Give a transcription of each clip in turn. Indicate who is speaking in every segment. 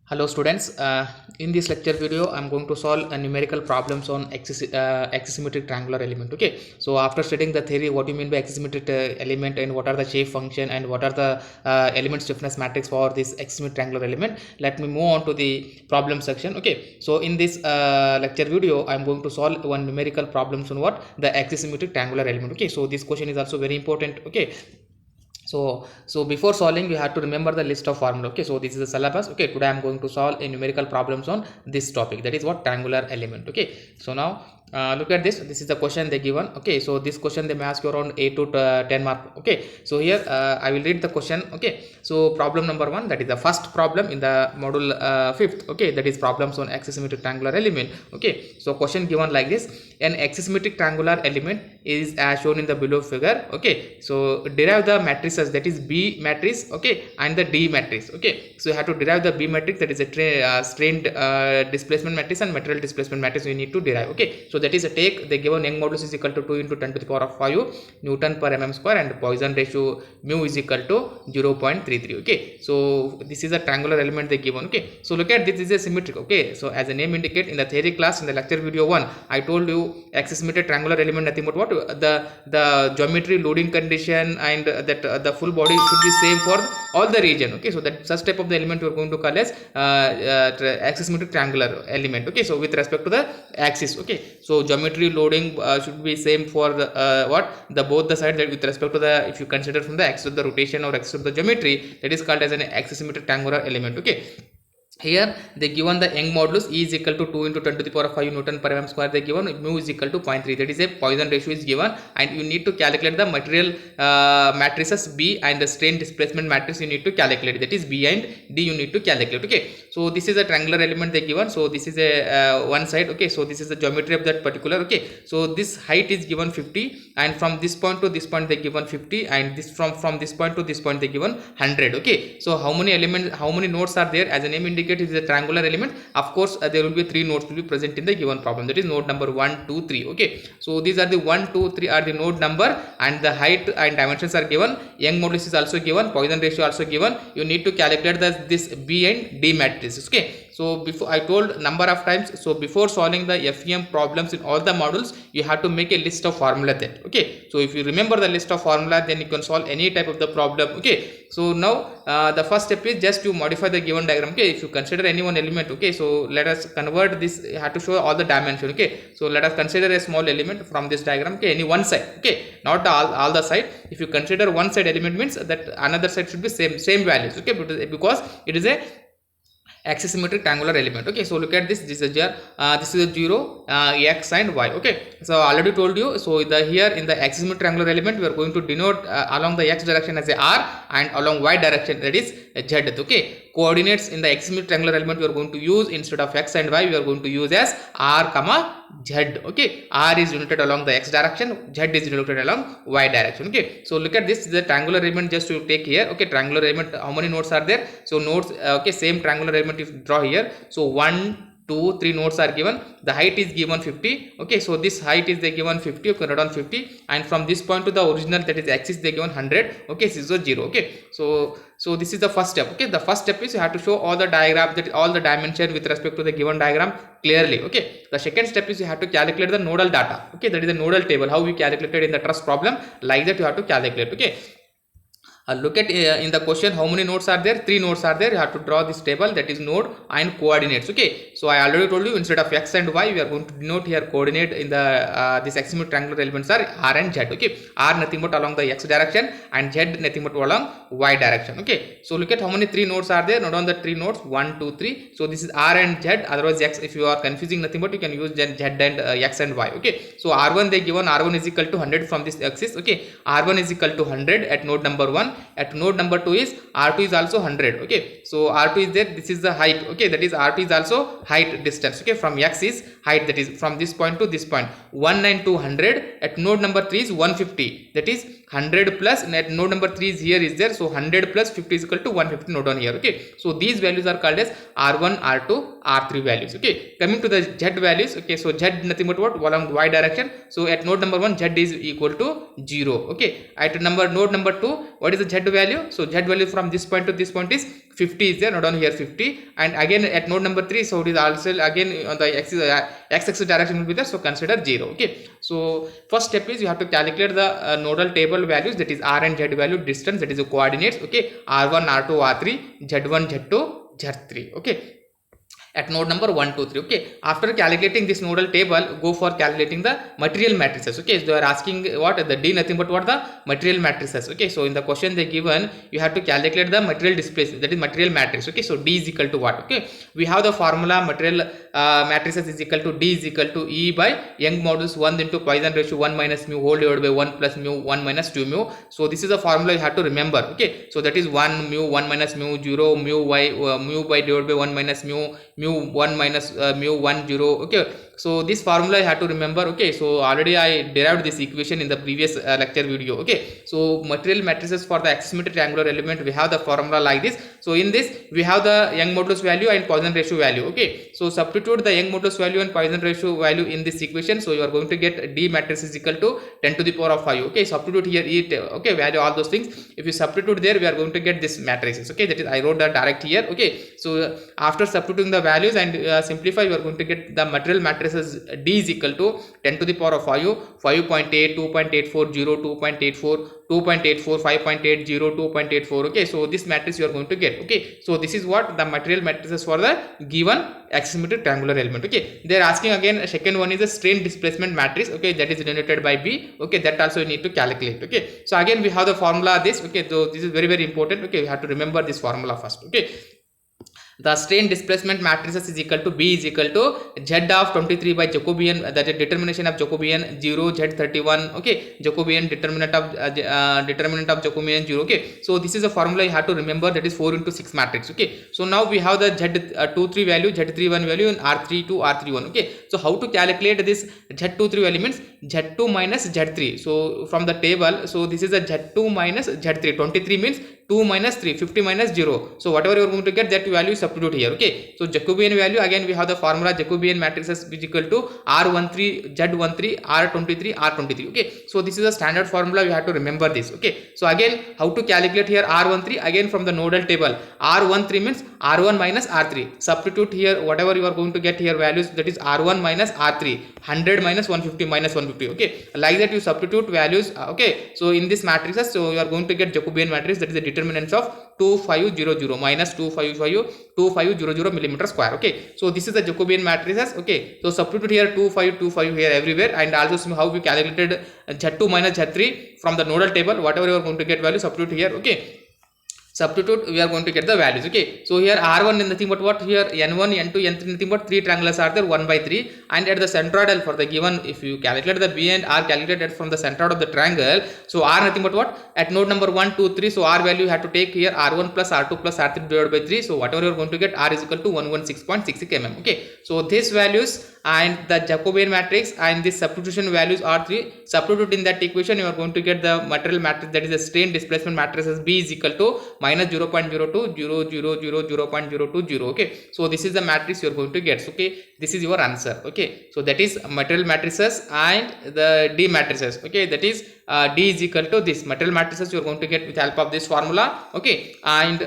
Speaker 1: Hello students, in this lecture video I'm going to solve a numerical problems on axisymmetric triangular element. Okay, so after studying the theory, what do you mean by axisymmetric element and what are the shape function and what are the element stiffness matrix for this axisymmetric triangular element, let me move on to the problem section. Okay, so in this lecture video I'm going to solve one numerical problems on what the axisymmetric triangular element. Okay, so this question is also very important. Okay, so before solving you have to remember the list of formula. Okay, so this is the syllabus. Okay, today I'm going to solve a numerical problems on this topic, that is what triangular element. Okay, so now look at this is the question they given. Okay, so this question they may ask you around 8 to 10 mark. Okay, so here I will read the question. Okay, so problem number 1, that is the first problem in the module 5th. Okay, that is problems on axisymmetric triangular element. Okay, so question given like this: an axisymmetric triangular element is as shown in the below figure. Okay, so derive the matrices, that is B matrix, okay, and the D matrix. Okay, so you have to derive the B matrix, that is a strained displacement matrix and material displacement matrix you need to derive. Okay, so that is a take they given Young modulus is equal to 2 into 10 to the power of 5 Newton per mm square and Poisson ratio mu is equal to 0.33. Okay, so this is a triangular element they given. Okay, so look at this is a symmetric. Okay, so as the name indicate, in the theory class in the lecture video 1 I told you axisymmetric triangular element nothing but what the geometry loading condition and that the full body should be same for all the region. Okay, so that such type of the element we are going to call as axisymmetric triangular element. Okay, so with respect to the axis. Okay, so geometry loading should be same for the both the sides, that with respect to the, if you consider from the axis of the rotation or axis of the geometry, that is called as an axisymmetric triangular element. Okay, here they given the Young modulus E is equal to 2 into 10 to the power of 5 Newton per mm square. They given mu is equal to 0.3, that is a Poisson ratio is given, and you need to calculate the material matrices B and the strain displacement matrix you need to calculate, that is B and D you need to calculate. Okay, so this is a triangular element they given, so this is a one side. Okay, so this is the geometry of that particular. Okay, so this height is given 50, and from this point to this point they given 50, and this from this point to this point they given 100. Okay, so how many elements, how many nodes are there? As a name indicates, it is a triangular element. Of course there will be 3 nodes will be present in the given problem, that is node number 1 2 3. Okay, so these are the 1 2 3 are the node number, and the height and dimensions are given. Young modulus is also given, Poisson ratio also given. You need to calculate this B and D matrices. Okay, so before I told number of times, so before solving the FEM problems in all the modules you have to make a list of formula that. Okay, so if you remember the list of formula, then you can solve any type of the problem. Okay, so now the first step is just to modify the given diagram. Okay, if you consider any one element. Okay, so let us convert this, you have to show all the dimension. Okay, so let us consider a small element from this diagram. Okay, any one side. Okay, not all the side. If you consider one side element, means that another side should be same values. Okay, because it is a axisymmetric triangular element. Okay, so look at this is a this is a 0 x and y. Okay, so I already told you, so the here in the axisymmetric triangular element we are going to denote along the x direction as a r and along y direction that is a z. Okay, coordinates in the axisymmetric triangular element we are going to use, instead of x and y we are going to use as r comma z. Okay, r is denoted along the x direction, z is denoted along y direction. Okay, so look at this is the triangular element just to take here. Okay, triangular element, how many nodes are there? So nodes, okay, same triangular element if draw here, so 1 2 3 nodes are given. The height is given 50. Okay, so this height is they given 50. Okay, write on 50, and from this point to the original, that is axis, they given 100. Okay, this is 0. Okay, so this is the first step. Okay, the first step is you have to show all the diagram, that all the dimension with respect to the given diagram clearly. Okay, the second step is you have to calculate the nodal data. Okay, that is the nodal table, how we calculated in the truss problem, like that you have to calculate. Okay, look at in the question how many nodes are there? 3 nodes are there. You have to draw this table, that is node and coordinates. Okay, so I already told you, instead of x and y we are going to denote here coordinate in the this axisymmetric triangular elements are r and z. Okay, r nothing but along the x direction and z nothing but along y direction. Okay, so look at how many 3 nodes are there. Note on the 3 nodes 1 2 3. So this is r and z, otherwise x, if you are confusing nothing but you can use z and x and y. Okay, so r1 they given, r1 is equal to 100 from this axis. Okay, r1 is equal to 100 at node number 1. At node number 2 is r2 is also 100. Okay, so r2 is there, this is the height. Okay, that is r2 is also height distance. Okay, from x is height, that is from this point to this point, 1 and 200. At node number 3 is 150, that is 100 plus, and at node number 3 is here is there, so 100 plus 50 is equal to 150. Note on here. Okay, so these values are called as r1 r2 r3 values. Okay, coming to the z values. Okay, so z nothing but what, along y direction. So at node number 1 z is equal to 0. Okay, at node number 2, what is the z value? So z value from this point to this point is 50 is there, not down here 50. And again at node number 3, so it is also again on the x-axis direction will be there, so consider 0. Okay, so first step is you have to calculate the nodal table values, that is r and z value, distance, that is the coordinates. Okay, r1 r2 r3, z1 z2 z3. Okay, at node number 1 2 3. Okay, after calculating this nodal table, go for calculating the material matrices. Okay, so they are asking what the d, nothing but what the material matrices. Okay, so in the question they given, you have to calculate the material displacement, that is material matrix. Okay, so d is equal to what? Okay, we have the formula material matrices is equal to d is equal to E by Young modulus 1 into Poisson ratio 1 minus mu whole divided by 1 plus mu 1 minus 2 mu. So this is the formula you have to remember. Okay, so that is 1 mu 1 minus mu 0 mu y mu by divided by 1 minus mu 1 minus mu 1 0. Okay, so this formula you have to remember. Okay, so already I derived this equation in the previous lecture video. Okay, so material matrices for the axisymmetric triangular element, we have the formula like this. So in this we have the Young modulus value and Poisson ratio value. Okay, so substitute the Young modulus value and Poisson ratio value in this equation, so you are going to get D matrix is equal to 10 to the power of 5. Okay, substitute here it. Okay, value all those things. If you substitute there, we are going to get this matrices. Okay, that is I wrote that direct here. Okay, so after substituting the values and simplify, you are going to get the material matrices D is equal to 10 to the power of 5, 5.8, 2.84, 0, 2.84, 2.84, 5.80, 2.84. Okay, so this matrix you are going to get. Okay, so this is what the material matrices for the given axisymmetric triangular element. Okay, they are asking again, second one is a strain displacement matrix. Okay, that is denoted by B. Okay, that also you need to calculate. Okay, so again we have the formula this. Okay, so this is very very important. Okay, we have to remember this formula first. Okay, the strain displacement matrices is equal to B is equal to Z of 23 by Jacobian, that is determination of Jacobian 0, Z31. Okay, Jacobian determinant of Jacobian 0. Okay, so this is a formula you have to remember, that is 4 into 6 matrix. Okay, so now we have the Z23 value, Z31 value, and R32 R31. Okay, so how to calculate this Z23 value means Z2 minus Z3. So from the table, so this is a Z2 minus Z3. 23 means 2 minus 3, 50 minus 0. So whatever you are going to get, that value substitute here. Okay, so Jacobian value, again we have the formula Jacobian matrices is equal to R13, Z13, R23, R23. Okay, so this is a standard formula, you have to remember this. Okay, so again how to calculate here R13, again from the nodal table, R13 means R1 minus R3. Substitute here whatever you are going to get here values, that is R1 minus R3, 100 minus 150 minus 150. Okay, like that you substitute values. Okay, so in this matrices, so you are going to get Jacobian matrix, that is the determinants of 2500 minus 2500 millimeter square. Okay, so this is the Jacobian matrices. Okay, so substitute here 2525 here everywhere, and also how we calculated Z2 minus Z3 from the nodal table, whatever you are going to get value substitute here. Okay, substitute, we are going to get the values. Okay, so here R1 is nothing but what, here N1, N2, N3 nothing but 3 triangles are there, 1 by 3, and at the centroidal for the given, if you calculate the B and R calculated from the centroid of the triangle, so R nothing but what, at node number 1 2 3, so R value you have to take here R1 plus R2 plus R3 divided by 3, so whatever you are going to get, R is equal to 116.66 mm. Okay, so these values and the Jacobian matrix and this substitution values R3, substitute in that equation, you are going to get the material matrix, that is the strain displacement matrix as B is equal to minus 0.02, 0.020. Okay, so this is the matrix you are going to get. So, okay, this is your answer. Okay, so that is material matrices and the D matrices. Okay, that is D is equal to this material matrices you are going to get with help of this formula. Okay, and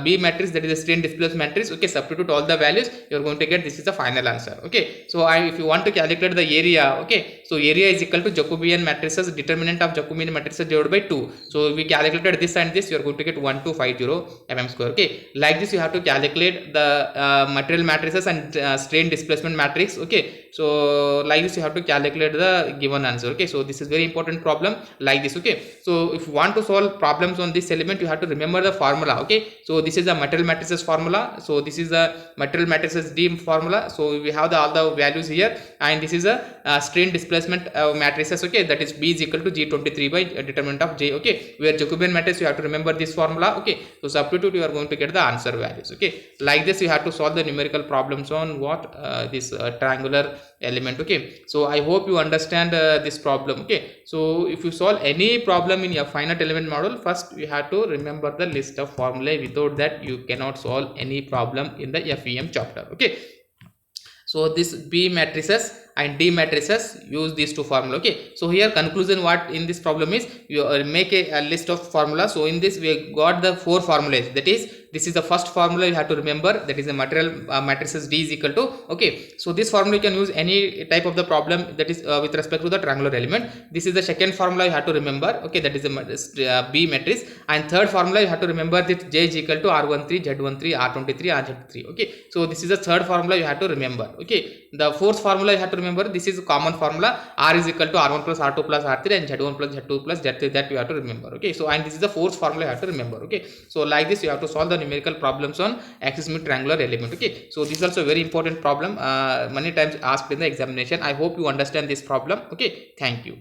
Speaker 1: B matrix, that is the strain displacement matrix. Okay, substitute all the values, you are going to get, this is the final answer. Okay, so if you want to calculate the area, okay, so area is equal to Jacobian matrices, determinant of Jacobian matrices divided by 2. So we calculated this and this, you are going to get 1250 mm square. Okay, like this you have to calculate the material matrices and strain displacement matrix. Okay, so like this you have to calculate the given answer. Okay, so this is very important problem like this. Okay, so if you want to solve problems on this element, you have to remember the formula. Okay, so this is the material matrices formula, so this is the material matrices D formula, so we have all the values here, and this is a strain displacement matrices. Okay, that is B is equal to G23 by determinant of J. Okay, where Jacobian matrix you have to remember this formula. Okay, so substitute, you are going to get the answer values. Okay, like this you have to solve the numerical problems on what this triangular element. Okay, so I hope you understand this problem. Okay, so if you solve any problem in your finite element model, first you have to remember the list of formulae. Without that you cannot solve any problem in the FEM chapter. Okay, So this B matrices and D matrices use these two formula. Okay, so here conclusion what in this problem is, you make a list of formula. So in this we got the 4 formulas, that is this is the first formula you have to remember, that is the material matrices D is equal to. Okay, so this formula you can use any type of the problem, that is with respect to the triangular element. This is the second formula you have to remember. Okay, that is the B matrix. And third formula you have to remember that J is equal to R13, Z13, R23, RZ3. Okay, so this is the third formula you have to remember. Okay, the fourth formula you have to remember, this is a common formula, R is equal to R1 plus R2 plus R3 and Z1 plus Z2 plus Z3, that you have to remember. Okay, so and this is the fourth formula you have to remember. Okay, so like this you have to solve the numerical problems on axisymmetric triangular element. Okay, so this is also a very important problem, many times asked in the examination. I hope you understand this problem. Okay, thank you.